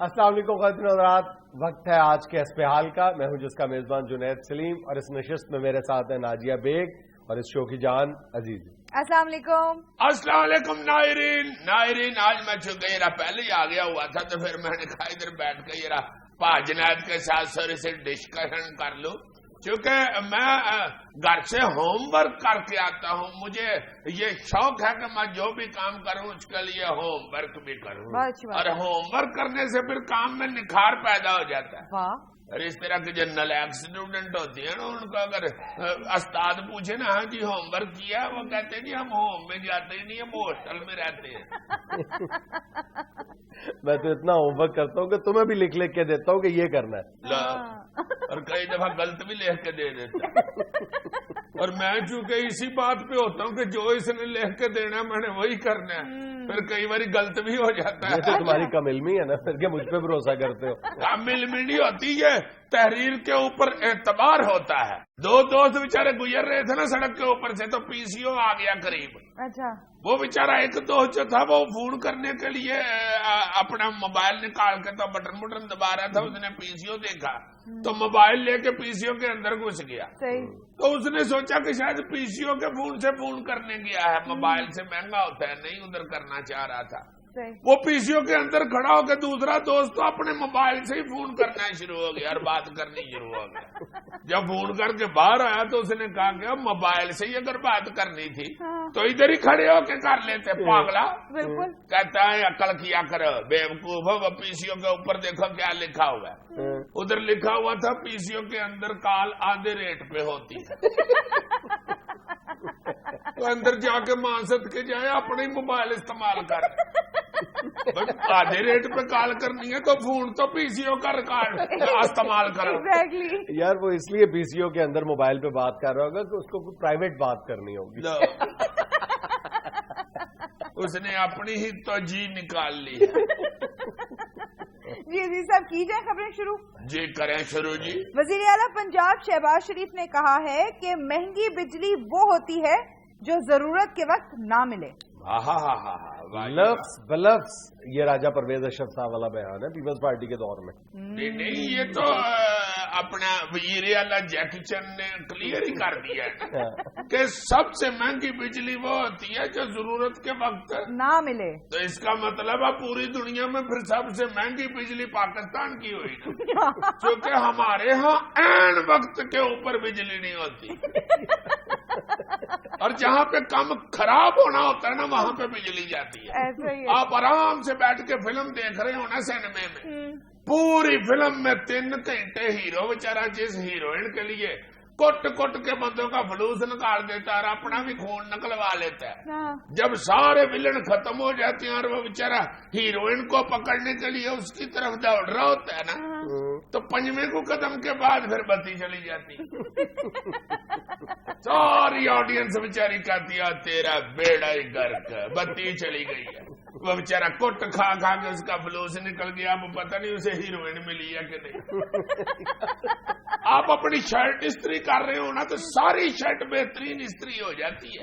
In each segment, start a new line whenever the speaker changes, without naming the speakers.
السلام علیکم خواتین و حضرات، وقت ہے آج کے اسپیہال کا. میں ہوں جس کا میزبان جنید سلیم، اور اس نشست میں میرے ساتھ ہیں ناجیہ بیگ اور اس شو کی جان عزیز.
السلام علیکم.
السلام علیکم ناظرین آج میں چونکہ یہ پہلے ہی آ گیا ہوا تھا تو پھر میں نے کہا ادھر بیٹھ کے یہ پا جنید کے ساتھ سر سے ڈسکشن کر لوں، چونکہ میں گھر سے ہوم ورک کر کے آتا ہوں. مجھے یہ شوق ہے کہ میں جو بھی کام کروں اس کے لیے ہوم ورک بھی کروں، اور ہوم ورک کرنے سے پھر کام میں نکھار پیدا ہو جاتا ہے. اور اس طرح کے جو نالائق اسٹوڈنٹ ہوتی ہیں نا، ان کو اگر استاد پوچھے نا ہاں جی ہوم ورک کیا، وہ کہتے ہیں جی ہم ہوم میں جاتے ہی نہیں، ہم ہاسٹل میں رہتے ہیں.
میں تو اتنا ہوم ورک کرتا ہوں کہ تمہیں بھی لکھ کے دیتا ہوں کہ یہ کرنا ہے،
اور کئی دفعہ غلط بھی لکھ کے دے دیتا ہوں. اور میں چونکہ اسی بات پہ ہوتا ہوں کہ جو اس نے لکھ کے دینا میں نے وہی کرنا ہے، پھر کئی بار غلط بھی ہو جاتا ہے.
یہ تو تمہاری کم علمی ہے نا، پھر کہ مجھ پہ بھروسہ کرتے ہو.
کم علمی نہیں ہوتی، یہ تحریر کے اوپر اعتبار ہوتا ہے. دو دوست بیچارے گزر رہے تھے نا سڑک کے اوپر سے، تو پی سی او آ گیا قریب.
اچھا.
وہ بیچارہ ایک دوست جو تھا وہ فون کرنے کے لیے اپنا موبائل نکال کے تو بٹن دبا رہا تھا. اس نے پی سی او دیکھا تو موبائل لے کے پی سی او کے اندر گھس گیا. تو اس نے سوچا کہ شاید پی سی او کے فون سے فون کرنے گیا ہے، موبائل سے مہنگا ہوتا ہے، نہیں ادھر کرنا چاہ رہا تھا. وہ پی سی او کے اندر کھڑا ہو کے دوسرا دوست تو اپنے موبائل سے ہی فون کرنا شروع ہو گیا اور بات کرنی شروع ہو گیا. جب فون کر کے باہر آیا تو اس نے کہا کہ موبائل سے ہی اگر بات کرنی تھی تو ادھر ہی کھڑے ہو کے کر لیتے پاگلا. کہتا ہے عقل کیا کرو بے وقوف. وہ پی سی او کے اوپر دیکھو کیا لکھا ہوا ہے. ادھر لکھا ہوا تھا پی سی او کے اندر کال آدھے ریٹ پہ ہوتی ہے. تو اندر جا کے مانست کے جائے اپنے ہی موبائل استعمال کر. آدھے ریٹ پہ کال کرنی ہے تو فون تو پی سی او کا ریکارڈ استعمال کرو.
یار وہ اس لیے پی سی او کے اندر موبائل پہ بات کر رہا ہوگا کہ اس کو پرائیویٹ بات کرنی ہوگی.
اس نے اپنی ہی توجہ نکال لی.
جی عزیز صاحب کی جائیں خبریں شروع؟
جی کریں شروع. جی
وزیر اعلیٰ پنجاب شہباز شریف نے کہا ہے کہ مہنگی بجلی وہ ہوتی ہے جو ضرورت کے وقت نہ ملے.
لفظ بلفظ یہ راجہ پرویز اشرف صاحب والا بیان ہے پیپلز پارٹی کے دور میں.
نہیں یہ تو اپنا وزیر اعلیٰ جیکی چن نے کلیئر ہی کر دیا ہے کہ سب سے مہنگی بجلی وہ ہوتی ہے جو ضرورت کے وقت
نہ ملے.
تو اس کا مطلب ہے پوری دنیا میں پھر سب سے مہنگی بجلی پاکستان کی ہوئی نا، کیونکہ ہمارے ہاں عین وقت کے اوپر بجلی نہیں ہوتی، اور جہاں پہ کم خراب ہونا ہوتا ہے نا وہاں پہ بجلی جاتی ہے. آپ آرام سے بیٹھ کے فلم دیکھ رہے ہو نا سینما میں، پوری فلم میں 3 گھنٹے ہیرو بیچارہ جس ہیروئن کے لیے کٹ کے بندوں کا فلوس نکال دیتا ہے اور اپنا بھی خون نکلوا لیتا ہے. جب سارے ولن ختم ہو جاتے ہیں اور وہ بیچارہ ہیروئن کو پکڑنے کے لیے اس کی طرف دوڑ رہا ہوتا ہے نا، تو 5ویں کو قدم کے بعد پھر بتی چلی جاتی. ساری آڈینس بیچاری کہتی ہے تیرا بیڑا ہی گرک، بتی چلی گئی ہے. وہ بیچارہ کٹ کھا کے اس کا فلوس نکل گیا. اب پتہ نہیں اسے ہیروئن ملی ہے کہ نہیں. آپ اپنی شرٹ استری کر رہے ہو نا تو ساری شرٹ بہترین استری ہو جاتی ہے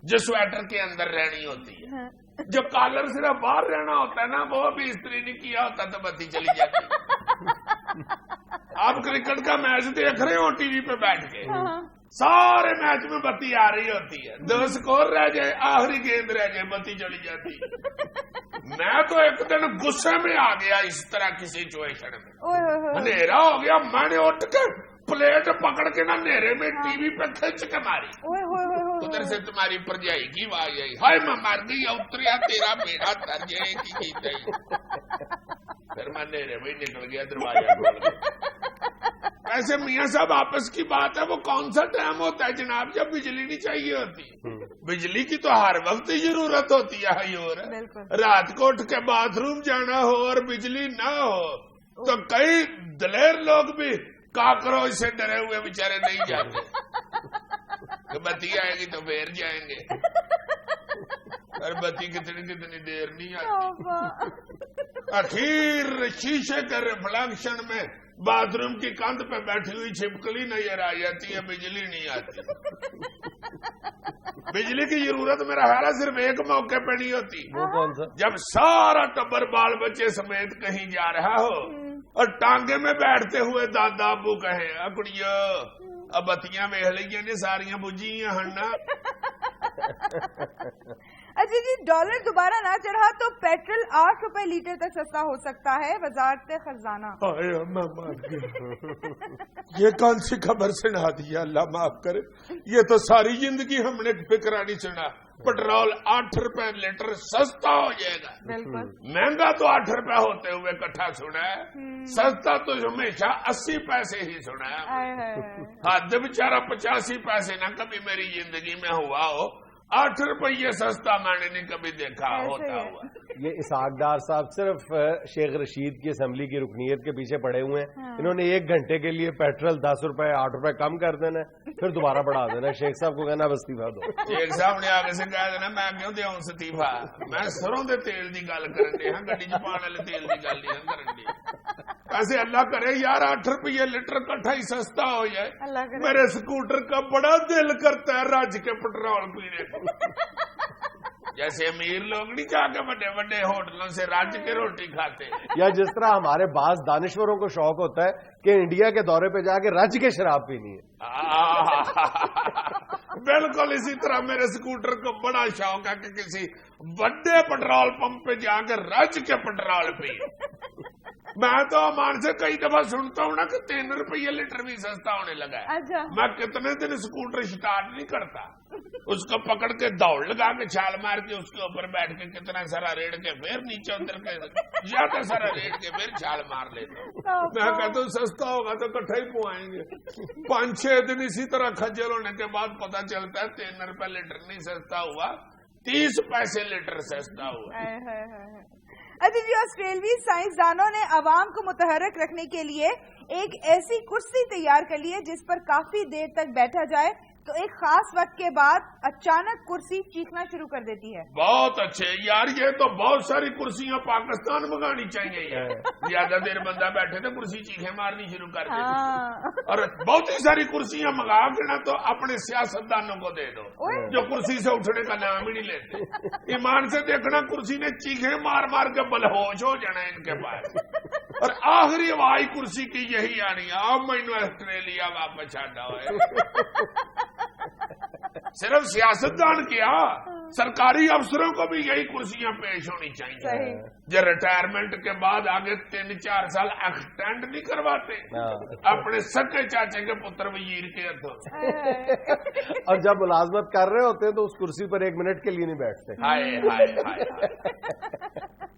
جو سویٹر کے اندر رہنی ہوتی ہے. جو کالر صرف باہر رہنا ہوتا ہے نا وہ بھی استری نہیں کیا ہوتا تو بتی چلی جاتی ہے. آپ کرکٹ کا میچ دیکھ رہے ہو ٹی وی پہ بیٹھ کے، سارے میچ میں بتی آ رہی ہوتی ہے، 2 سکور رہ جائے آخری گیند رہ جائے بتی چلی جاتی. میں تو ایک دن غصے میں آ گیا اس طرح کی سچویشن میں، اندھیرا ہو گیا، میں نے اٹھ کے پلیٹ پکڑ کے نا اندھیرے میں ٹی وی پہ کھینچ کے ماری. ادھر سے تمہاری پرجائی کی آواز آئی، ہائے میں مر گئی، اتریا تیرا بیڑا تر جائے کی. پھر میں اندھیرے میں نکل گیا، دروازہ کھول گیا. ایسے میاں صاحب آپس کی بات ہے، وہ کون سا ٹائم ہوتا ہے جناب جب بجلی نہیں چاہیے ہوتی؟ بجلی کی تو ہر وقت ضرورت ہوتی ہے. اور رات کو اٹھ کے باتھ روم جانا ہو اور بجلی نہ ہو تو کئی دلیر لوگ بھی کاکروچ سے ڈرے ہوئے بیچارے نہیں جاتے کہ بتی آئے گی تو پھر جائیں گے، اور بتی کتنی دیر نہیں آتی. اخیر شیشے کے ریفلیکشن میں باتھ روم کی کاندھ پہ بیٹھی ہوئی چھپکلی نظر آ جاتی ہے، بجلی نہیں آتی. बिजली की जरूरत मेरा ख्याल है सिर्फ एक मौके पे नहीं होती,
वो कौन सा?
जब सारा टब्बर बाल बच्चे समेत कहीं जा रहा हो और टांगे में बैठते हुए दादा अबू कहे कुड़ियो अब बत्तियां वेख लिया ने सारियां बुझियां हन्ना।
अच्छा जी, डॉलर दोबारा ना चढ़ा तो पेट्रोल 8 रुपए लीटर तक सस्ता हो सकता है, वजारत खजाना।
मैं मार गया। ये कौन सी खबर सुना दी, अल्लाह माफ करे। ये तो सारी जिंदगी हमने फिक्रा नहीं सुना। पेट्रोल 8 रुपए लीटर सस्ता हो जाएगा।
बिल्कुल।
महंगा तो 8 रुपए होते हुए इकट्ठा सुना है, सस्ता तो हमेशा 80 पैसे ही सुना है। हद बेचारा 85 पैसे ना कभी मेरी जिंदगी में हुआ हो, 8 रुपये सस्ता मैंने नहीं कभी देखा होता हुआ।
ये इसहाक डार साहब सिर्फ शेख रशीद की असेंबली की रुकनीयत के पीछे पड़े हुए हैं।
हाँ।
इन्होंने 1 घंटे के लिए पेट्रोल 10 रुपए 8 रुपए कम कर देना, फिर दोबारा बढ़ा देना। शेख साहब को कहना इस्तीफा दो।
शेख साहब ने आगे से कह देना मैं क्यों देऊं इस्तीफा, मैं सरों दे तेल की गल करन दे, गड्डी च पाने वाले तेल की गल नहीं करन दे। ऐसे अल्लाह करे यार 8 रुपये लीटर कट्ठा ही सस्ता हो जाए। मेरे स्कूटर का बड़ा दिल करता है रज के पेट्रोल पीने को। जैसे अमीर लोग नहीं जाके बड़े बड़े होटलों से रज के रोटी खाते,
या जिस तरह हमारे बाज दानिश्वरों को शौक होता है कि इंडिया के दौरे पे जाके रज के शराब पीनी है।
बिल्कुल इसी तरह मेरे स्कूटर को बड़ा शौक है कि किसी बड़े पेट्रोल पंप पे जाकर रज के पेट्रोल पिए। मैं तो अमान से कई दफा सुनता हूँ ना कि 3 रुपये लीटर भी सस्ता होने लगा है।
अच्छा।
मैं कितने दिन स्कूटर स्टार्ट नहीं करता, उसको पकड़ के दौड़ लगा के छाल मार के उसके ऊपर बैठ के कितना सारा रेड़ के फिर नीचे उतर के ज्यादा सारा रेड़ के फिर छाल मार लेता हूँ। मैं कहता हूँ सस्ता होगा तो इकट्ठा ही पुआएंगे। 5-6 दिन इसी तरह खज्जल होने के बाद पता चलता है 3 रुपए लीटर नहीं सस्ता हुआ, 30 पैसे लीटर सस्ता हुआ।
अच्छा जी, ऑस्ट्रेलियाई साइंसदानों ने अवाम को मुतहर्रिक रखने के लिए एक ऐसी कुर्सी तैयार कर ली है जिस पर काफी देर तक बैठा जाए तो एक खास वक्त के बाद अचानक कुर्सी चीखना शुरू कर देती है।
बहुत अच्छे यार, ये तो बहुत सारी कुर्सियां पाकिस्तान मंगानी चाहिए यार। ज्यादा देर बंदा बैठे तो कुर्सी चीखे मारनी शुरू कर देती। और बहुत ही सारी कुर्सियां मंगा के ना तो अपने सियासतदानों को दे दो जो कुर्सी से उठने का नाम ही नहीं लेते। ईमान से देखना कुर्सी ने चीखे मार मार के बलहोश हो जाना इनके पास। और आखिरी आवाज कुर्सी की यही आनी है, अब मैनू ऑस्ट्रेलिया वापस आना है। सिर्फ सियासतदान क्या, सरकारी अफसरों को भी यही कुर्सियां पेश होनी चाहिए जो रिटायरमेंट के बाद आगे 3-4 साल एक्सटेंड नहीं करवाते अपने सके चाचे के पुत्र वजीर के हथों।
और जब मुलाजमत कर रहे होते हैं तो उस कुर्सी पर 1 मिनट के लिए नहीं बैठते।
हाय हाय हाय।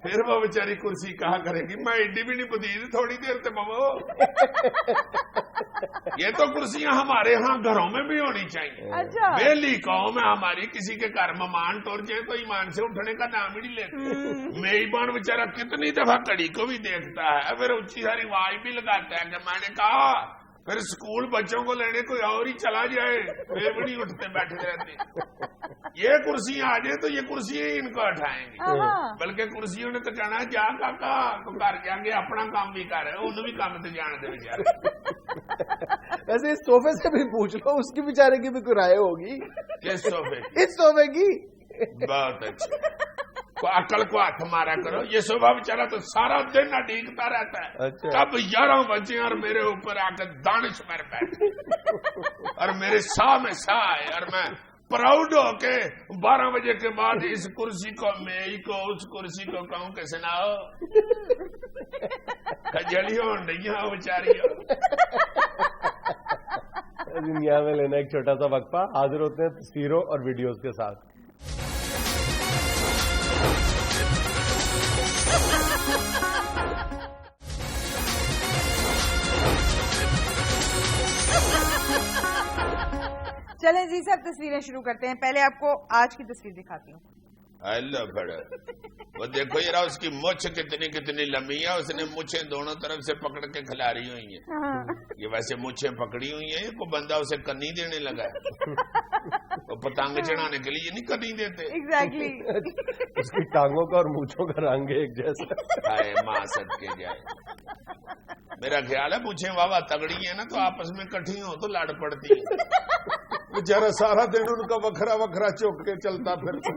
फिर वो बेचारी कुर्सी कहा करेगी मैं एडी भी नहीं पदीद थोड़ी देर से बबो। ये तो कुर्सियां हमारे यहाँ घरों में भी होनी चाहिए।
अच्छा।
बेली कौम है हमारी, किसी के घर मेहमान टोर जाए तो ईमान से उठने का नाम ही नहीं लेते। मेजबान बेचारा कितनी दफा कड़ी को भी देखता है, फिर ऊंची सारी आवाज भी लगाता है कि मैंने कहा, फिर स्कूल बच्चों को लेने कोई और ही चला जाए फिर भी नहीं उठते बैठे रहते। ये कुर्सियां आ जाए तो ये कुर्सियां ही इनको उठाएंगी, बल्कि कुर्सियों ने तो कहना जा काका तो घर जाके अपना काम भी कर, उन्हें भी काम तो जान दे बेचारे।
वैसे इस सोफे से भी पूछ लो, उसकी बेचारे की भी कोई राय होगी।
किस सोफे?
इस सोफे की।
बहुत अच्छी, अकल को हाथ मारा करो। ये सोफा बेचारा तो सारा दिन अडीकता रहता है।
अच्छा।
कब 11 बजे और मेरे ऊपर आकर दानिश मर बैठे और मेरे साह में साह है और मैं प्राउड होके 12 बजे के बाद इस कुर्सी को मेज को उस कुर्सी को कहूं कि सुनाओ खजलियों नहीं हो बेचारियों।
दुनिया में लेना एक छोटा सा वक्फा, हाजिर होते हैं तस्वीरों और वीडियोस के साथ।
चलें जी सब तस्वीरें शुरू करते हैं। पहले आपको आज की तस्वीर दिखाती हूँ।
अल्लाह बड़ा, वो देखो यार उसकी मुछ कितनी कितनी लंबी है, उसने मुछें दोनों तरफ से पकड़ के खिलारी हुई है। ये वैसे मुछें पकड़ी हुई है, कोई बंदा उसे कन्नी देने लगा है। वो पतंग चढ़ाने के लिए नहीं कन्नी देते।
एग्जैक्टली।
उसकी टांगों का और मूंछों का रंग एक जैसा।
हाय माँ सदके जाए। मेरा ख्याल है मुझे वावा तगड़ी है ना तो आपस में इकट्ठी हो तो लड़ पड़ती है। बेचारा सारा दिन उनका वखरा वखरा चौक के चलता फिरता,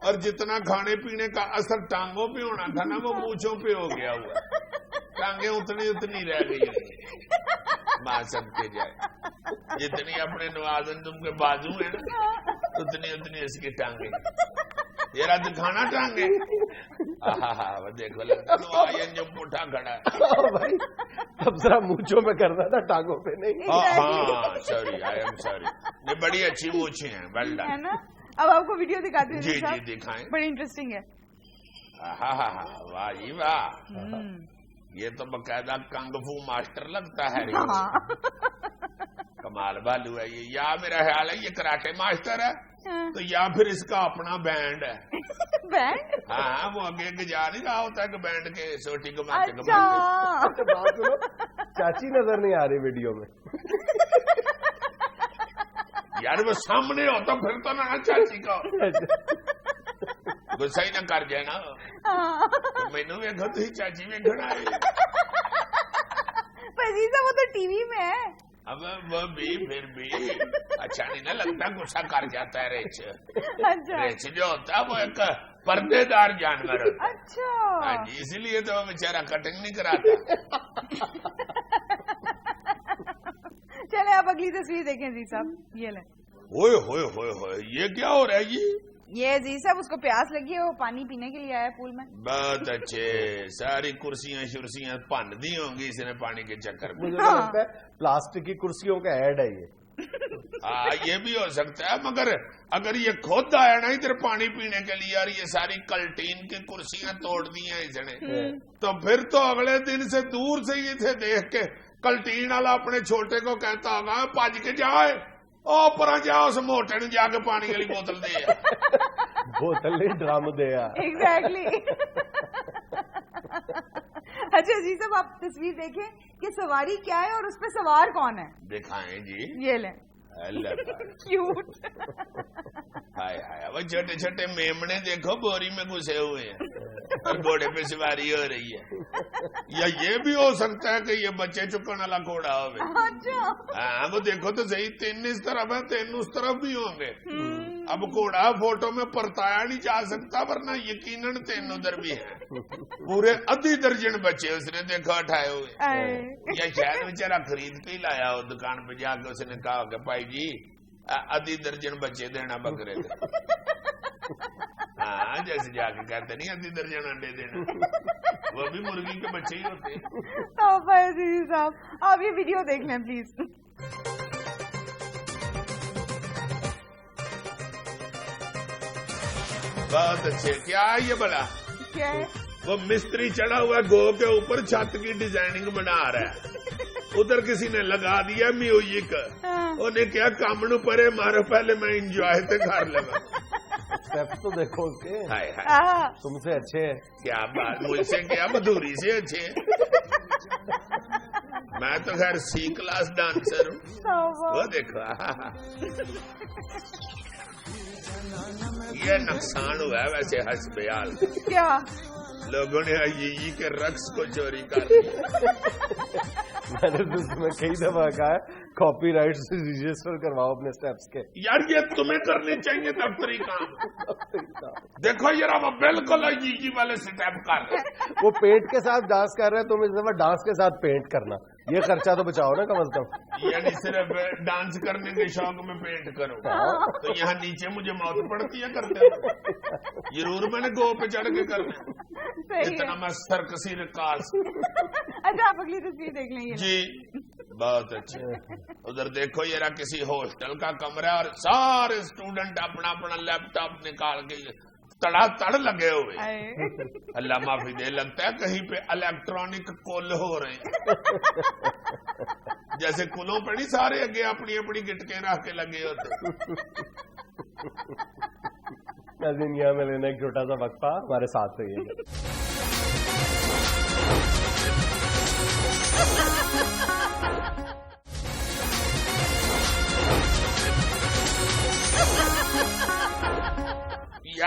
और जितना खाने पीने का असर टांगों पे होना था ना वो मूंछों पे हो गया हुआ, टांगे उतनी उतनी रह गई। मां सबके जाए, जितनी अपने नवाजन तुम के बाजू है ना उतनी उतनी इसकी टांगे, तेरा दिखाना टांगे। वो देखो लगता जो पुठा खड़ा है
भाई, अब जरा मूंछों में करना था, टांगों पे नहीं।
हाँ सॉरी, आई एम सॉरी, ये बड़ी अच्छी मूछें हैं, वेल डन।
है ना? अब आपको वीडियो दिखाती हूँ।
जी जी दिखाएं।
बड़ी इंटरेस्टिंग है।
वाह जी वाह, ये तो बकायदा कंगफू मास्टर लगता है। कमाल बालू है ये, या मेरा ख्याल है ये कराटे मास्टर है, तो या फिर इसका अपना बैंड है।
बैंड?
हाँ, वो आगे जा नहीं रहा होता है कि बैंड के सोटी कमाते
अच्छा।
बात सुनो, चाची नजर नहीं आ रही वीडियो में।
यार वो सामने होता फिर तो ना चाची का गुस्सा ही ना कर जाए ना, तो मैनू वेखो तुम चाची वेखना है।
पर जीजा वो तो टीवी में है।
अब वो भी फिर भी अच्छा नहीं ना लगता, गुस्सा कर जाता है रेच।
अच्छा।
रेच जो होता है वो एक पर्देदार जानवर होता है।
अच्छा।
हाँ जी, इसीलिए तो वो बेचारा कटिंग नहीं कराता।
चले आप अगली तस्वीर देखें जी साहब, ये ले।
ओए होए होए होए, ये क्या हो रहा है जी?
ये जी साहब उसको प्यास लगी है, वो पानी पीने के लिए आया पूल में।
बहुत अच्छे, सारी कुर्सियां शुर्सियां भन दी होंगी इसने पानी के चक्कर में।
मुझे तो लगता है प्लास्टिक की कुर्सियों का ऐड है ये।
हाँ ये भी हो सकता है, मगर अगर ये खुद आया ना इधर पानी पीने के लिए और ये सारी कल्टीन की कुर्सियां तोड़ दी हैं इसने, तो फिर तो अगले दिन से दूर से ही थे देख के कल्टीन वाला अपने छोटे को कहता होगा भज के जाए, ओ पर जाओ उस मोटे ने जाके पानी वाली बोतल दे।
बोतल नहीं, ड्रम दे।
एग्जैक्टली। अच्छा जी साहब आप तस्वीर देखें कि सवारी क्या है और उस पर सवार कौन है।
दिखाएं जी,
ये ले। क्यूट।
हाय हाय, वो छोटे छोटे मेमने देखो बोरी में घुसे हुए हैं और घोड़े पे सवारी हो रही है। या ये भी हो सकता है कि ये बच्चे चुकने वाला घोड़ा हो।
अच्छा।
हाँ वो देखो तो सही, 3 इस तरफ है 3 उस तरफ भी होंगे। अब घोड़ा फोटो में परताया नहीं जा सकता, वरना यकीनन 3 उधर भी है। पूरे आधी दर्जन बच्चे उसने देखो उठाए हुए, या शायद बेचारा खरीद के ही लाया हो दुकान पे जाके। उसने कहा कि भाई जी आधी दर्जन बच्चे देना बकरे के। हाँ जैसे जाके कहते नहीं आधी दर्जन अंडे देना, वो भी मुर्गी के बच्चे ही होते हैं।
साहब आप ये वीडियो देख लें प्लीज।
बहुत अच्छे। क्या है ये बड़ा?
क्या है?
वो मिस्त्री चढ़ा हुआ गो के ऊपर छत की डिजाइनिंग बना रहा है। उधर किसी ने लगा दिया म्यूजिक, उन्हें क्या काम नु परे मारो, पहले मैं इंजॉय तो कर लगा।
स्टेप्स तो देखो उसके,
हाय हाय
तुमसे अच्छे हैं।
क्या बात, मुझसे क्या मधुरी से अच्छे। मैं तो खैर C क्लास डांसर हूँ। वो देखो ये नुकसान हुआ है वैसे हस्बयाल।
क्या?
लोगों ने ये के रक्स को चोरी कर लिया।
मैंने तो तुम्हें कई दफा कहा है कॉपीराइट से रजिस्टर करवाओ अपने स्टेप्स के।
यार ये तुम्हें करने चाहिए दफ्तरी काम। देखो यार वो बिल्कुल जी वाले स्टेप कर रहे।
वो पेंट के साथ डांस कर रहे हैं, तुम इस दफा डांस के साथ पेंट करना, ये खर्चा तो बचाओ ना कम से कम।
यानी सिर्फ डांस करने के शौक में पेंट करो तो यहाँ नीचे मुझे मौत पड़ती है करते हुए। जरूर मैंने गो पे चढ़ के करना, इतना मैं सर्कसी रिकास।
अच्छा आप अगली तस्वीर देख लेंगे
जी। बहुत अच्छे। उधर देखो ये किसी हॉस्टल का कमरा और सारे स्टूडेंट अपना अपना लैपटॉप निकाल के तड़ लगे हुए। अल्लाह माफी दे, लगता है कहीं पे इलेक्ट्रॉनिक कुल हो रहे हैं। जैसे कुलों पे नहीं सारे अगे अपनी अपनी गिटके रख के लगे होते।
नाज़रीन यहाँ में लेना एक छोटा सा वक्फा, हमारे साथ रहिए।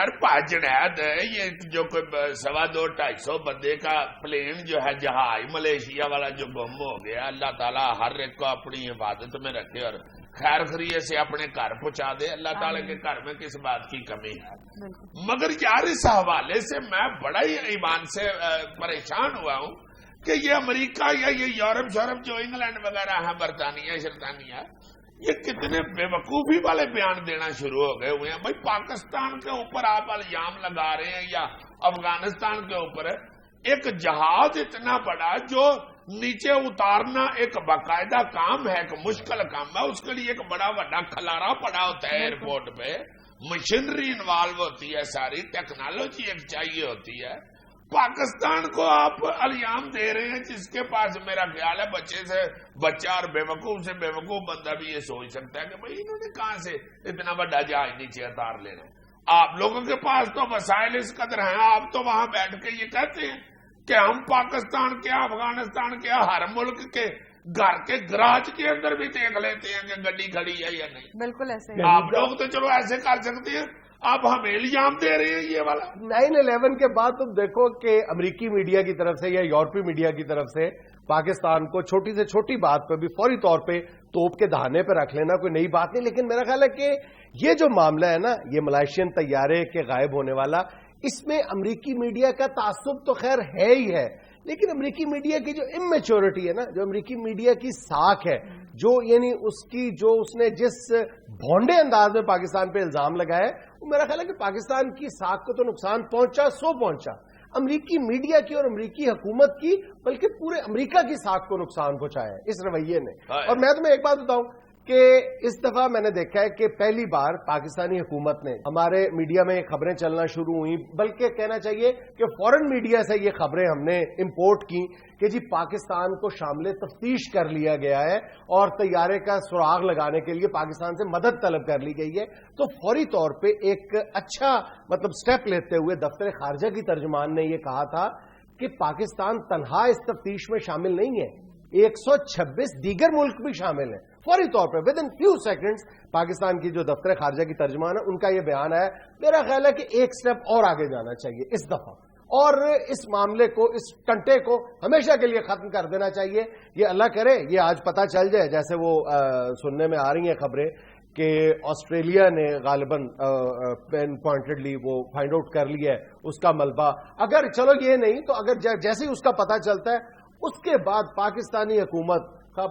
یار جنید یہ جو کوئی 250-250 بندے کا پلین جو ہے جہاز ملیشیا والا جو گم ہو گیا، اللہ تعالیٰ ہر ایک کو اپنی حفاظت میں رکھے اور خیر خیریت سے اپنے گھر پہنچا دے. اللہ تعالیٰ کے گھر میں کس بات کی کمی ہے. مگر یار اس حوالے سے میں بڑا ہی ایمان سے پریشان ہوا ہوں کہ یہ امریکہ یا یہ یورپ جو انگلینڈ وغیرہ ہے، برطانیہ شرطانیہ، یہ کتنے بے وقوفی والے بیان دینا شروع ہو گئے ہوئے ہیں. بھائی پاکستان کے اوپر آپ الزام لگا رہے ہیں یا افغانستان کے اوپر ایک جہاز اتنا بڑا جو نیچے اتارنا ایک باقاعدہ کام ہے، ایک مشکل کام ہے، اس کے لیے ایک بڑا کھلارا پڑا ہوتا ہے ایئرپورٹ پہ، مشینری انوالو ہوتی ہے، ساری ٹیکنالوجی ایک چاہیے ہوتی ہے. پاکستان کو آپ الزام دے رہے ہیں جس کے پاس میرا خیال ہے بچے سے بچہ اور بے وقوف سے بے وقوف بندہ بھی یہ سوچ سکتا ہے کہ بھائی انہوں نے کہاں سے اتنا بڑا جہاز نیچے اتار لینا ہے. آپ لوگوں کے پاس تو وسائل اس قدر ہیں، آپ تو وہاں بیٹھ کے یہ کہتے ہیں کہ ہم پاکستان کے افغانستان کے ہر ملک کے گھر کے گراج کے اندر بھی دیکھ لیتے ہیں کہ گڈی کھڑی ہے یا نہیں.
بالکل ایسے
آپ لوگ تو چلو ایسے کر سکتے ہیں، آپ ہمیں الزام دے رہے ہیں یہ والا.
9/11 کے بعد تم دیکھو کہ امریکی میڈیا کی طرف سے یا یورپی میڈیا کی طرف سے پاکستان کو چھوٹی سے چھوٹی بات پہ بھی فوری طور پہ توپ کے دہانے پہ رکھ لینا کوئی نئی بات نہیں. لیکن میرا خیال ہے کہ یہ جو معاملہ ہے نا، یہ ملائیشین طیارے کے غائب ہونے والا، اس میں امریکی میڈیا کا تعصب تو خیر ہے ہی ہے، لیکن امریکی میڈیا کی جو امیچورٹی ہے نا، جو امریکی میڈیا کی ساکھ ہے، جو یعنی اس نے جس بھونڈے انداز میں پاکستان پہ الزام لگایا ہے، وہ میرا خیال ہے کہ پاکستان کی ساکھ کو تو نقصان پہنچا امریکی میڈیا کی اور امریکی حکومت کی، بلکہ پورے امریکہ کی ساکھ کو نقصان پہنچایا ہے اس رویے نے. اور میں تمہیں ایک بات بتاؤں کہ اس دفعہ میں نے دیکھا ہے کہ پہلی بار پاکستانی حکومت نے ہمارے میڈیا میں خبریں چلنا شروع ہوئی، بلکہ کہنا چاہیے کہ فورن میڈیا سے یہ خبریں ہم نے امپورٹ کی کہ جی پاکستان کو شامل تفتیش کر لیا گیا ہے اور طیارے کا سراغ لگانے کے لیے پاکستان سے مدد طلب کر لی گئی ہے. تو فوری طور پہ ایک اچھا سٹیپ لیتے ہوئے دفتر خارجہ کی ترجمان نے یہ کہا تھا کہ پاکستان تنہا اس تفتیش میں شامل نہیں ہے، 126 دیگر ملک بھی شامل ہیں. فوری طور پہ with in few seconds Pakistan کی جو دفتر خارجہ کی ترجمان ہے ان کا یہ بیان ہے. میرا خیال ہے کہ ایک سٹیپ اور آگے جانا چاہیے اس دفعہ، اور اس معاملے کو، اس ٹنٹے کو ہمیشہ کے لیے ختم کر دینا چاہیے. یہ اللہ کرے یہ آج پتہ چل جائے، جیسے وہ سننے میں آ رہی ہیں خبریں کہ آسٹریلیا نے غالباً پوائنٹڈلی وہ فائنڈ آؤٹ کر لیا ہے اس کا ملبہ. اگر چلو یہ نہیں تو اگر جیسے ہی اس کا پتہ چلتا ہے اس کے بعد پاکستانی حکومت،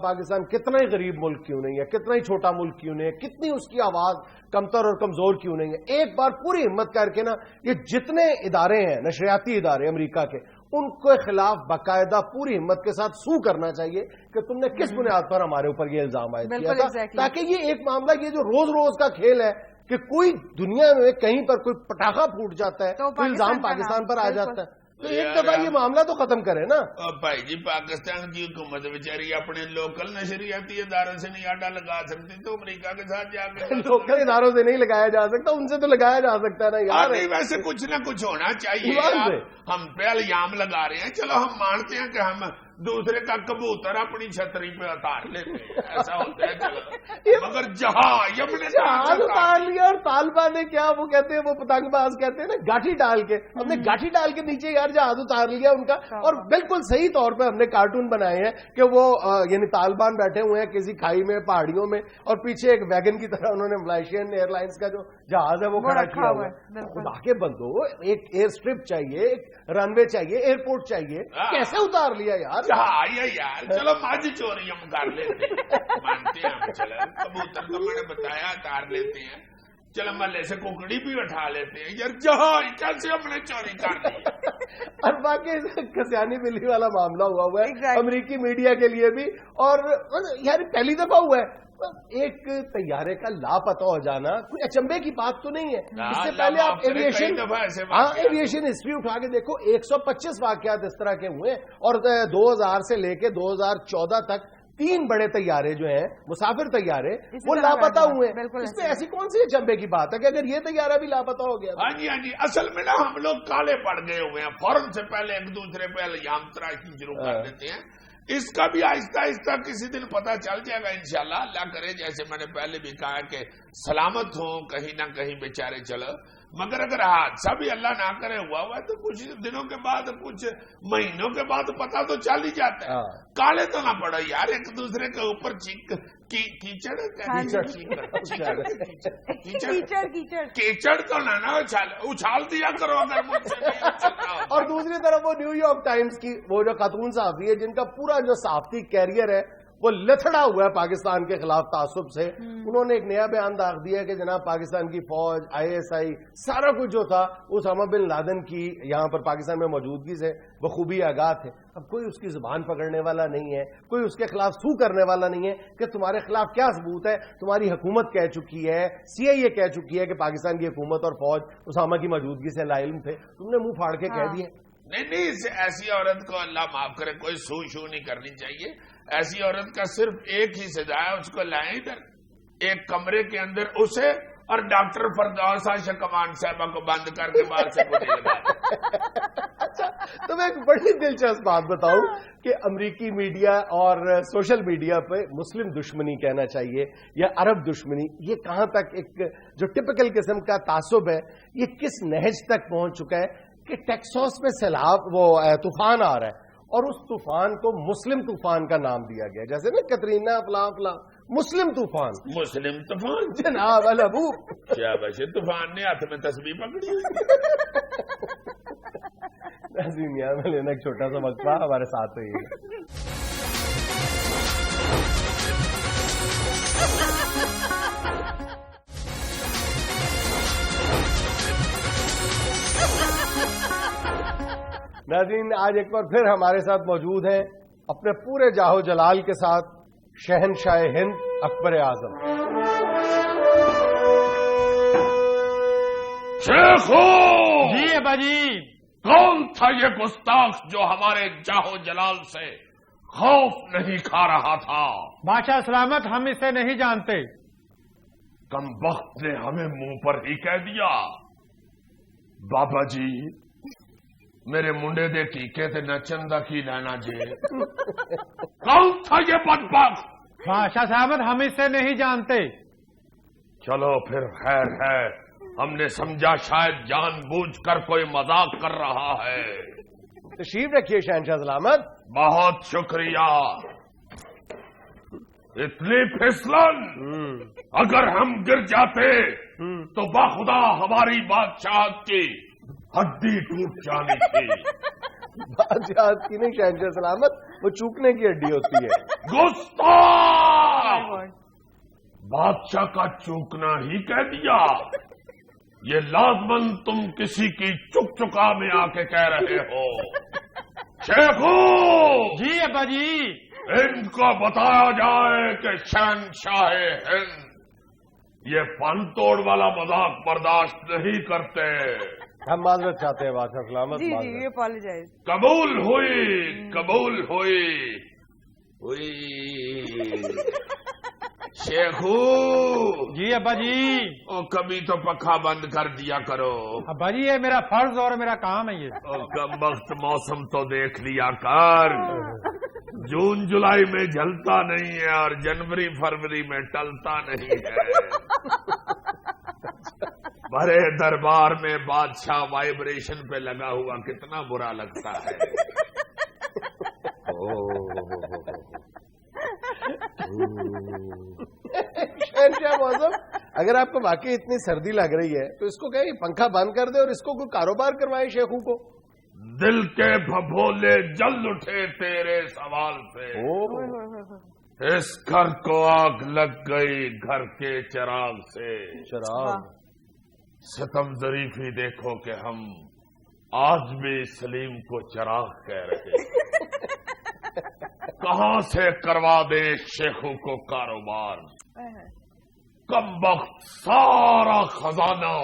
پاکستان کتنا ہی غریب ملک کیوں نہیں ہے، کتنا ہی چھوٹا ملک کیوں نہیں ہے، کتنی اس کی آواز کمتر اور کمزور کیوں نہیں ہے، ایک بار پوری ہمت کر کے نا یہ جتنے ادارے ہیں نشریاتی ادارے امریکہ کے، ان کے خلاف باقاعدہ پوری ہمت کے ساتھ سو کرنا چاہیے کہ تم نے کس بنیاد پر ہمارے اوپر یہ الزام عائد کیا تھا، تاکہ یہ ایک معاملہ یہ جو روز روز کا کھیل ہے کہ کوئی دنیا میں کہیں پر کوئی پٹاخہ پھوٹ جاتا ہے تو الزام پاکستان پر آ جاتا ہے. تو ایک دفعہ یہ معاملہ تو ختم کرے نا.
بھائی جی پاکستان کی حکومت بیچاری اپنے لوکل نشریاتی اداروں سے نہیں آڈا لگا سکتی تو امریکہ کے ساتھ جا کے
لوکل اداروں سے نہیں لگایا جا سکتا، ان سے تو لگایا جا سکتا ہے نا یار.
ویسے کچھ نہ کچھ ہونا چاہیے. ہم پہ الزام لگا رہے ہیں، چلو ہم مانتے ہیں کہ ہم دوسرے کا کبوتر اپنی چھتری پہ اتار لیتے ہیں، ایسا ہوتا ہے چلو، مگر جہاز
اتار لیا. اور طالبہ نے کیا وہ کہتے ہیں، وہ پتنگ باز کہتے ہیں نا، گاٹھی ڈال کے ہم نے گاٹھی ڈال کے نیچے یار جہاز اتار لیا ان کا. اور بالکل صحیح طور پہ ہم نے کارٹون بنائے ہیں کہ وہ یعنی طالبان بیٹھے ہوئے ہیں کسی کھائی میں پہاڑیوں میں، اور پیچھے ایک ویگن کی طرح انہوں نے ملائیشین ایئر لائنس کا جو جہاز ہے وہ کھڑا کیا ہوا ہے. خدا کے بندو، ایک ایئر اسٹرپ چاہیے، ایک رن وے چاہیے، ایئرپورٹ چاہیے، کیسے اتار لیا یار.
یار چلو مجھ چوری ہم کر لیتے ہیں، مانتے ہیں ہم. چلو کبوتر تو میں نے بتایا اتار لیتے ہیں، چلو محلے سے ککڑی بھی اٹھا لیتے ہیں یار، جہاز کیسے ہم نے چوری کر لی.
اور باقی کسیانی بلی والا معاملہ ہوا ہے امریکی میڈیا کے لیے بھی، اور یار پہلی دفعہ ہوا ہے ایک طیارے کا لاپتہ ہو جانا. کوئی اچنبے کی بات تو نہیں ہے. اس سے پہلے آپ ایویشن ہسٹری اٹھا کے دیکھو، 125 واقعات اس طرح کے ہوئے ہیں، اور 2000 سے لے کے 2014 تک 3 بڑے طیارے جو ہیں مسافر طیارے وہ لاپتہ ہوئے ہیں. اس میں ایسی کون سی اچنبے کی بات ہے کہ اگر یہ طیارہ بھی لاپتہ ہو گیا؟
ہاں جی اصل میں نا ہم لوگ کالے پڑ گئے ہوئے ہیں، فوراً سے پہلے ایک دوسرے پہ الزام تراشی شروع کر دیتے ہیں. اس کا بھی آہستہ آہستہ کسی دن پتہ چل جائے گا انشاءاللہ. اللہ کرے جیسے میں نے پہلے بھی کہا کہ سلامت ہوں کہیں نہ کہیں بیچارے. چلو मगर अगर हादसा भी अल्लाह ना करे हुआ है तो कुछ दिनों के बाद, कुछ महीनों के बाद पता तो चल ही जाता है। काले तो ना पड़ो यार एक दूसरे के ऊपर कीचड़ तो ना उछाल दिया करो अगर मुझसे नहीं उछलना।
और दूसरी तरफ वो न्यूयॉर्क टाइम्स की वो जो खातून सहाफी है जिनका पूरा जो सहाफती कैरियर है वो लथड़ा हुआ है पाकिस्तान के खिलाफ तासुब से, उन्होंने एक नया बयान दाग दिया है कि जनाब पाकिस्तान की फौज, ISI, सारा कुछ जो था उसामा बिन लादेन की यहां पर पाकिस्तान में मौजूदगी से बखूबी आगाह थे। अब कोई उसकी जुबान पकड़ने वाला नहीं है, कोई उसके खिलाफ सू करने वाला नहीं है कि तुम्हारे खिलाफ क्या सबूत है। तुम्हारी हुकूमत कह चुकी है, CIA कह चुकी है कि पाकिस्तान की हुकूमत और फौज उसामा की मौजूदगी से लाइल्म थे, तुमने मुंह फाड़ के कह दिए।
नहीं, ऐसी औरत को अल्लाह माफ करे, कोई सू शू नहीं करनी चाहिए। ऐसी औरत का सिर्फ एक ही सजा है, उसको लाएं इधर एक कमरे के अंदर उसे और डॉक्टर फरदौस आशा कमान साहबा को बंद करके बाहर से गोली लगा।
अच्छा, तो मैं एक बड़ी दिलचस्प बात बताऊं कि अमेरिकी मीडिया और सोशल मीडिया पे मुस्लिम दुश्मनी कहना चाहिए या अरब दुश्मनी, ये कहां तक एक जो टिपिकल किस्म का तासुब है, ये किस नहज तक पहुंच चुका है कि टेक्सास में सैलाब वो तूफान आ रहा है और उस तूफान को मुस्लिम तूफान का नाम दिया गया, जैसे ना कतरीना फलां फलां, मुस्लिम तूफान जनाब अलबू।
क्या वैसे तूफान ने हाथ में तस्बीह पकड़ी।
नाज़रीन यहाँ में लेना एक छोटा सा वक्फा, हमारे साथ रहिएगा। नाज़रीन आज एक बार फिर हमारे साथ मौजूद हैं अपने पूरे जाहो जलाल के साथ शहनशाह हिंद अकबर आजम।
शेखो
जी अबाजी,
कौन था ये गुस्ताख जो हमारे जाहो जलाल से खौफ नहीं खा रहा था?
बादशाह सलामत, हम इसे नहीं जानते।
कमबख्त ने हमें मुंह पर ही कह दिया। बाबा जी मेरे मुंडे दे टीके ते नचन दा की लेना जे। कौन था ये बदबख्त?
बादशाह सलामत, हम इसे नहीं जानते।
चलो फिर खैर है, हमने समझा शायद जानबूझकर कोई मजाक कर रहा है।
तशरीफ रखिए शहनशाह सलामत।
बहुत शुक्रिया। इतनी फिसलन, अगर हम गिर जाते तो बाखुदा हमारी बादशाह की हड्डी टूट जानी थी।
बादशाह की नहीं शहनशाह सलामत, वो चूकने की हड्डी होती है।
गुस्ताख! बादशाह का चूकना ही कह दिया। ये लाजमन तुम किसी की चुका में आके कह रहे हो। शेखू
जी अबाजी,
इनको बताया जाए कि शहनशाह हिंद ये फन तोड़ वाला मजाक बर्दाश्त नहीं करते।
हम माजरत चाहते हैं बादशाह सलामत।
जी जी, अपॉलोजाइज।
कबूल हुई। शेखू
जी अबाजी।
ओ कभी तो पखा बंद कर दिया करो।
अबाजी ये मेरा फर्ज और मेरा काम है ये।
ओ कमबख्त मौसम तो देख लिया कर। जून जुलाई में जलता नहीं है और जनवरी फरवरी में टलता नहीं है। बड़े दरबार में बादशाह वाइब्रेशन पे लगा हुआ कितना बुरा लगता है।
शहनशाह मौसम, अगर आपको वाकई इतनी सर्दी लग रही है तो इसको कहें पंखा बंद कर दे और इसको कोई कारोबार करवाए शेखू को।
दिल के भभोले जल उठे तेरे सवाल से। इस घर को आग लग गई घर के चिराग से।
शराब
सितम जरीफी देखो कि हम आज भी सलीम को चिराग कह रहे। कहां से करवा दे शेखों को कारोबार? कमबख्त सारा खजाना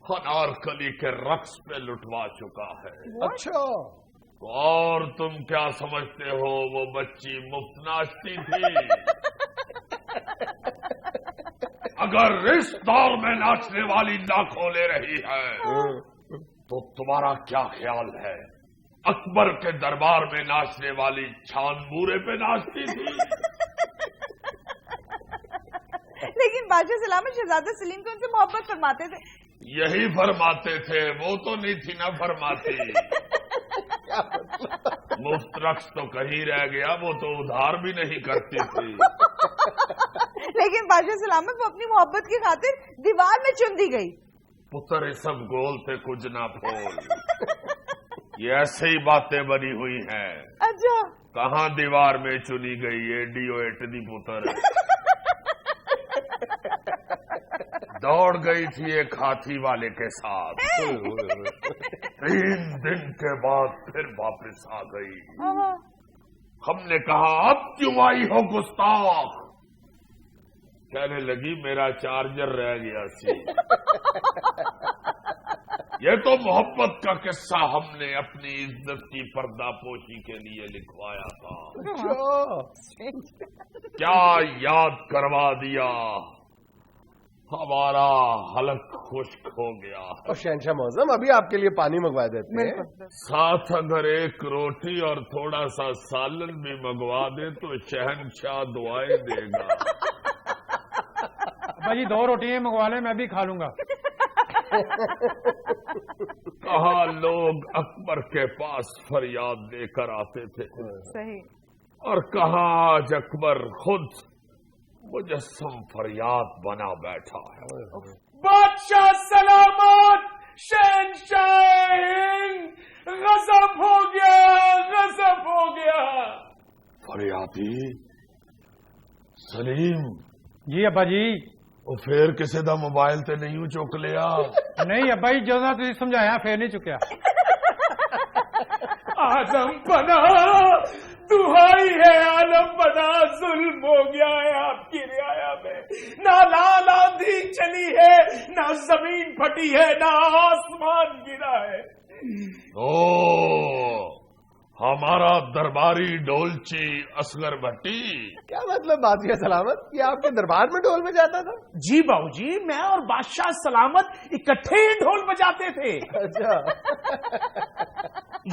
अनारकली के रक्स पे लुटवा चुका है।
अच्छा,
और तुम क्या समझते हो वो बच्ची मुफ्त नाचती थी? अगर इस दौर में नाचने वाली लाखों ले रही है तो तुम्हारा क्या ख्याल है अकबर के दरबार में नाचने वाली छानबूरे पे नाचती थी?
लेकिन बादशाह सलामत शहजादा सलीम तो उनसे मोहब्बत फरमाते थे,
यही फरमाते थे, वो तो नहीं थी ना फरमाती। मुफ्त रक्स तो कहीं रह गया, वो तो उधार भी नहीं करती थी।
लेकिन बादशाह सलामत वो अपनी मोहब्बत की खातिर दीवार में चुन दी गई।
पुत्र ये सब गोल थे कुछ ना फोल, ये ऐसे ही बातें बनी हुई हैं।
अच्छा,
कहाँ दीवार में चुनी गई ये DO8 दी पुत्र। दौड़ गई थी एक हाथी वाले के साथ, 3 दिन के बाद फिर वापस आ गई। हमने कहा अब क्यों आई हो गुस्ताख? कहने लगी मेरा चार्जर रह गया सी। ये तो मोहब्बत का किस्सा हमने अपनी इज्जत की पर्दापोशी के लिए लिखवाया था। क्या याद करवा दिया, हमारा हलक खुश्क हो गया।
और शहनशाह मौजम अभी आपके लिए पानी मंगवा देते हैं।
साथ अगर एक रोटी और थोड़ा सा सालन भी मंगवा दे तो शहनशाह दुआएं देगा।
अब्बा जी 2 रोटियां मंगवा लें, मैं भी खा लूंगा।
कहा लोग अकबर के पास फरियाद लेकर आते थे,
सही।
और कहा आज अकबर खुद मुजस्सम फरियाद बना बैठा है।
बादशाह सलामत, शहंशाह गजब हो गया, गजब हो गया।
फरियादी सलीम
जी अब्बा जी।
वो फिर किसी दा मोबाइल ते नहीं चुक लिया?
नहीं अब्बा जी, जो ना तुझे समझाया फिर नहीं चुकिया।
आलम बना दुहाई है, आलम बना जुल्म हो गया है आपकी रियाया में। ना लाल आंधी चली है, ना जमीन फटी है, ना आसमान गिरा है।
ओ हमारा दरबारी ढोलची असगर भट्टी।
क्या मतलब बादशाह सलामत, ये आपके दरबार में ढोल बजाता था?
जी बाबूजी, मैं और बादशाह सलामत इकट्ठे ही ढोल बजाते थे।
अच्छा।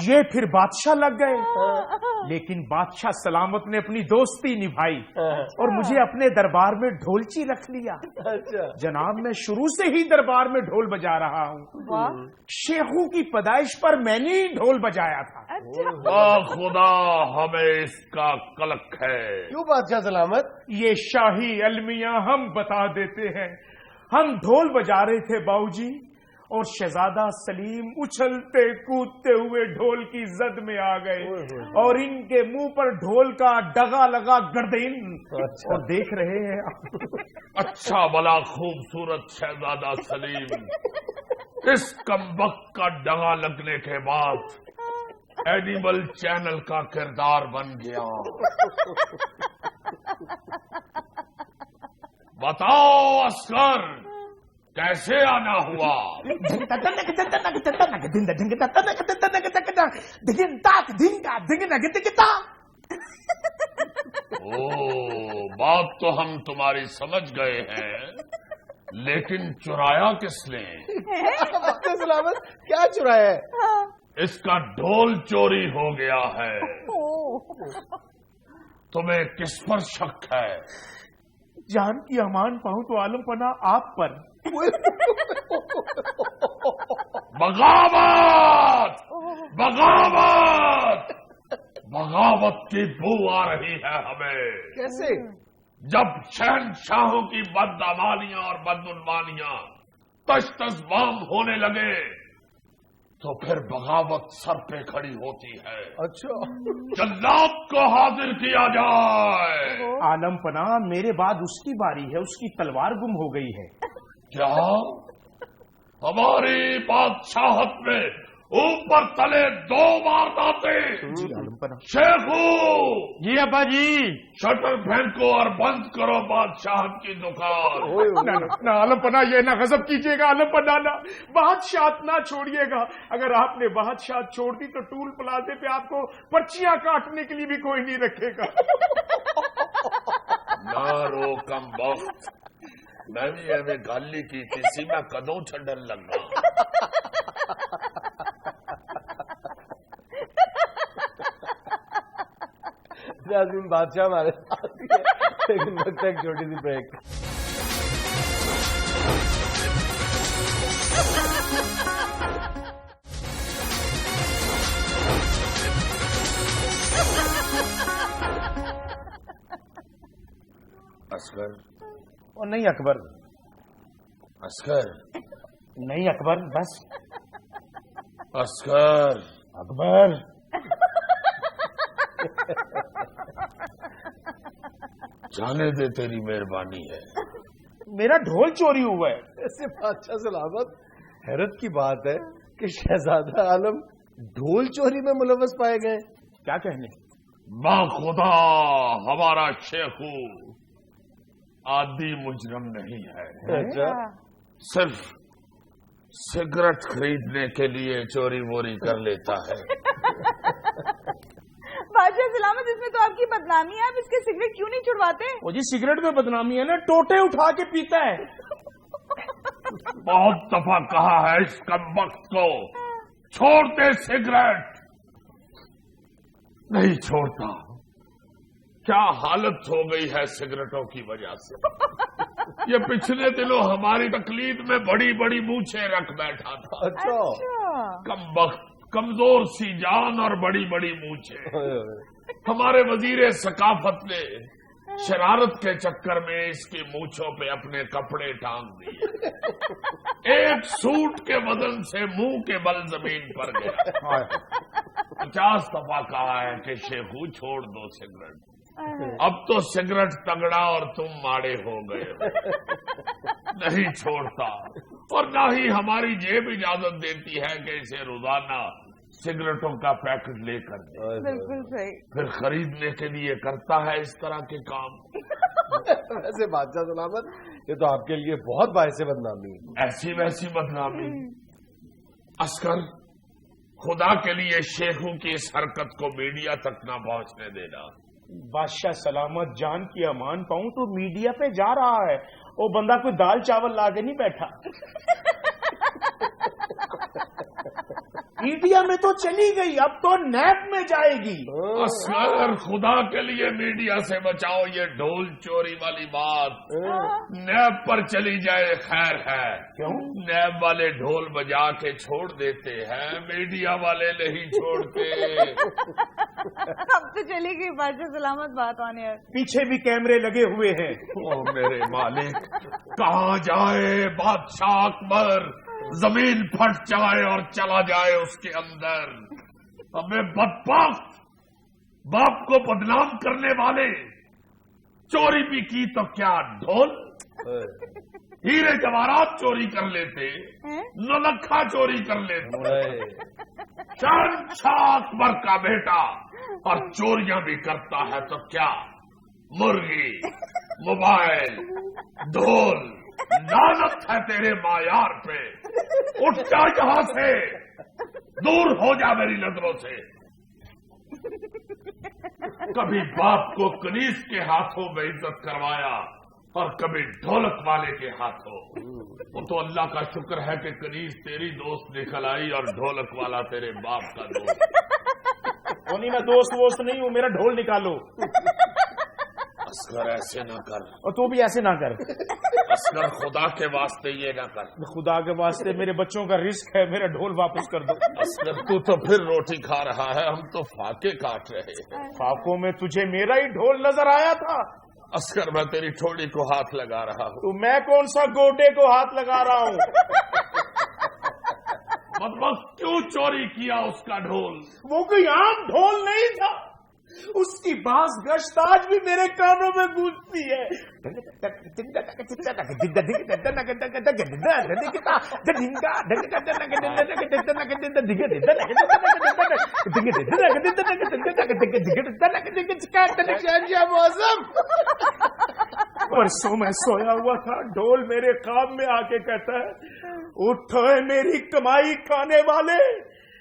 ये फिर बादशाह लग गए, लेकिन बादशाह सलामत ने अपनी दोस्ती निभाई और मुझे अपने दरबार में ढोलची रख लिया।
अच्छा।
जनाब मैं शुरू से ही दरबार में ढोल बजा रहा हूँ।
वाह।
शेखों की पैदाइश पर मैंने ही ढोल बजाया था।
वाह खुदा, हमें इसका कलक है।
क्यों बादशाह सलामत?
ये शाही अलमिया हम बता देते हैं। हम ढोल बजा रहे थे बाबूजी, और शहजादा सलीम उछलते कूदते हुए ढोल की जद में आ गए और इनके मुंह पर ढोल का डगा लगा गर्दन।
अच्छा।
और देख रहे हैं
अच्छा भला खूबसूरत शहजादा सलीम इस कमबख्त का डगा लगने के बाद एनिमल चैनल का किरदार बन गया। बताओ असगर, कैसे आना हुआ? ओ बात तो हम तुम्हारी समझ गए हैं, लेकिन चुराया किसने?
बादशाह सलामत क्या चुराया है?
इसका ढोल चोरी हो गया है। तुम्हें किस पर शक है?
जान की अमान पाऊं तो आलम पना आप पर।
बगावत, बगावत, बगावत की बू आ रही है हमें।
कैसे?
जब शहनशाहों की बदअमानियां और बदगुमानियां तश तश बाम होने लगे तो फिर बगावत सर पे खड़ी होती है।
अच्छा।
जल्लाद को हाजिर किया जाए।
आलम पना मेरे बाद उसकी बारी है, उसकी तलवार गुम हो गई है।
क्या हमारी बादशाहत में ऊपर तले 2 वारदातें?
जी आलम पना।
शेखू
जी अब्बा जी।
शटर फेंको और बंद करो बादशाहत की दुकान।
ना आलम पना, ये ना गजब कीजिएगा आलम पना, ना बादशाहत ना छोड़िएगा। अगर आपने बादशाहत छोड़ दी तो टूल प्लाजे पे आपको पर्चियां काटने के लिए भी कोई नहीं रखेगा।
ना रो कम वक्त, मैं भी एवं गल ही की थी, मैं कदों छड़न लगा।
नाज़रीन बादशाह हमारे साथ ही है, लेकिन वक्त एक छोटी सी ब्रेक।
असगर,
और नहीं अकबर,
असगर,
नहीं अकबर, बस
असगर,
अकबर।
जाने दे, तेरी मेहरबानी है।
मेरा ढोल चोरी हुआ है।
ऐसे बादशाह सलामत, हैरत की बात है कि शहजादा आलम ढोल चोरी में मुलव्वस पाए गए।
क्या कहने?
माँ खुदा, हमारा शेखू आदि मुजरम नहीं है,
अच्छा,
सिर्फ सिगरेट खरीदने के लिए चोरी वोरी कर लेता है।
बादशाह सलामत, इसमें तो आपकी बदनामी है, आप इसके सिगरेट क्यों नहीं छुड़वाते?
वो जी सिगरेट में बदनामी है ना, टोटे उठा के पीता है।
बहुत दफा कहा है इस कमबख्त को, छोड़ दे सिगरेट, नहीं छोड़ता। क्या हालत हो गई है सिगरेटों की वजह से। ये पिछले दिनों हमारी तकलीफ में बड़ी बड़ी मूछें रख बैठा था।
अच्छा,
कमबख्त, कमजोर सी जान और बड़ी बड़ी मूछें। हमारे वजीर सकाफत ने शरारत के चक्कर में इसकी मूछों पे अपने कपड़े टांग दिए। एक सूट के वजन से मुंह के बल जमीन पर गया। 50 दफा कहा है कि शेखू छोड़ दो सिगरेट, अब तो सिगरेट तगड़ा और तुम माड़े हो गए हो। नहीं छोड़ता, और ना ही हमारी जेब इजाजत देती है कि इसे रोजाना सिगरेटों का पैकेट लेकर दे।
बिल्कुल सही।
फिर खरीदने के लिए करता है इस तरह के काम।
वैसे बादशाह सलामत, ये तो आपके लिए बहुत बायसे बदनामी है।
ऐसी वैसी बदनामी। अस्कर, खुदा के लिए शेखू की इस हरकत को मीडिया तक न पहुंचने देना।
बादशाह सलामत, जान की अमान पाऊं तो मीडिया पे जा रहा है, वो बंदा कोई दाल चावल लाके नहीं बैठा। मीडिया में तो चली गई, अब तो नैब में जाएगी।
असगर, खुदा के लिए मीडिया से बचाओ ये ढोल चोरी वाली बात। नैब पर चली जाए खैर है।
क्यों?
नैब वाले ढोल बजा के छोड़ देते हैं, मीडिया वाले नहीं छोड़ते।
अब तो चली गई बादशाह सलामत बात आने है।
पीछे भी कैमरे लगे हुए हैं।
ओ मेरे मालिक, कहाँ जाए बादशाह अकबर, जमीन फट जाए और चला जाए उसके अंदर। हमें बदबख्त, बाप को बदनाम करने वाले, चोरी भी की तो क्या ढोल, हीरे जवाहरात चोरी कर लेते, नौलखा चोरी कर लेते। शहंशाह अकबर का बेटा और चोरियां भी करता है तो क्या, मुर्गी, मोबाइल, ढोल, लानत है तेरे मायार पे। उठ जा यहां से, दूर हो जा मेरी नजरों से। कभी बाप को कनीज के हाथों में इज्जत करवाया और कभी ढोलक वाले के हाथों। वो तो अल्लाह का शुक्र है कि कनीज तेरी दोस्त निकल आई और ढोलक वाला तेरे बाप का दोस्त।
वो नहीं, मैं दोस्त वोस्त नहीं हूँ, मेरा ढोल निकालो।
असगर, ऐसे ना कर।
और तू भी ऐसे ना कर।
असगर, खुदा के वास्ते ये ना कर।
खुदा के वास्ते, मेरे बच्चों का रिस्क है, मेरा ढोल वापस कर दो।
असगर, तू तो फिर रोटी खा रहा है, हम तो फाके काट रहे हैं।
फाकों में तुझे मेरा ही ढोल नजर आया था।
असगर, मैं तेरी ठोड़ी को हाथ लगा रहा हूँ।
तो मैं कौन सा गोटे को हाथ लगा रहा हूँ?
मतलब क्यों चोरी किया उसका ढोल?
वो कोई आम ढोल नहीं था, उसकी बांस गश्त आज भी मेरे कानों में गूंजती है। मौसम, परसों मैं सोया हुआ था, ढोल मेरे ख्वाब में आके कहता है, उठो है मेरी कमाई खाने वाले,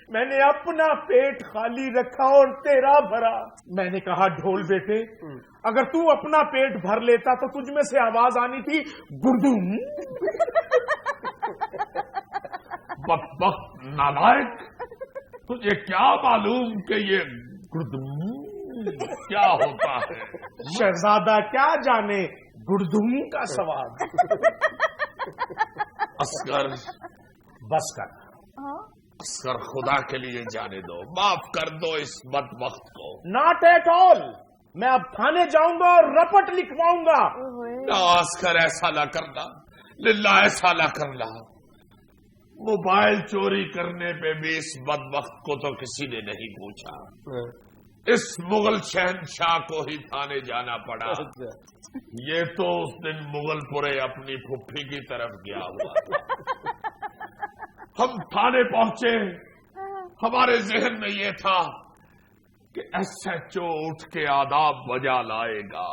मैंने अपना पेट खाली रखा और तेरा भरा। मैंने कहा, ढोल बेटे, अगर तू अपना पेट भर लेता तो तुझ में से आवाज आनी थी, गुर्दुम।
बदबख्त नालायक, तुझे क्या मालूम कि ये गुर्दुम क्या होता है?
शहजादा क्या जाने गुर्दुम का सवाल।
असगर
बस कर।
असगर, खुदा के लिए जाने दो, माफ कर दो इस बदबख्त को।
नॉट एट ऑल, मैं अब थाने जाऊंगा और रपट लिखवाऊंगा।
ना असगर, ऐसा ना करना, लिल्ला ऐसा ना करना। मोबाइल चोरी करने पे भी इस बदबख्त को तो किसी ने नहीं पूछा। इस मुगल शहनशाह को ही थाने जाना पड़ा। ये तो उस दिन मुगलपुरे अपनी फुफ्फी की तरफ गया हुआ। हम थाने पहुंचे, हमारे जहन में ये था कि SHO उठ के आदाब बजा लाएगा।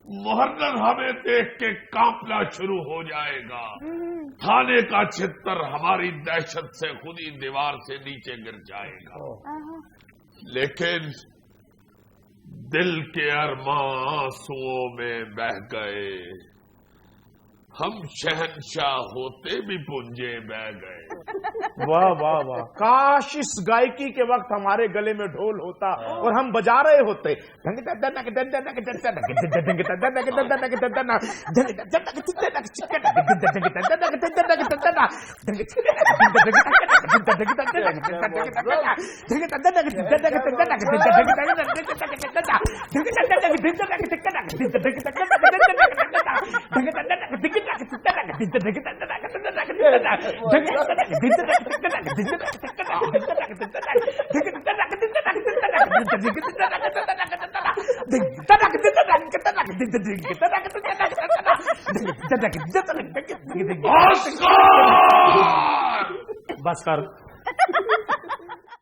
मुहर्रर हमें देख के कांपना शुरू हो जाएगा। थाने का छितर हमारी दहशत से खुद ही दीवार से नीचे गिर जाएगा। लेकिन दिल के अरमां आंसुओं में बह गए। हम शहनशाह होते भी पुंजे बह गए।
वाह वाह वाह, काश इस गायकी के वक्त हमारे गले में ढोल होता और हम बजा रहे होते। बस कर।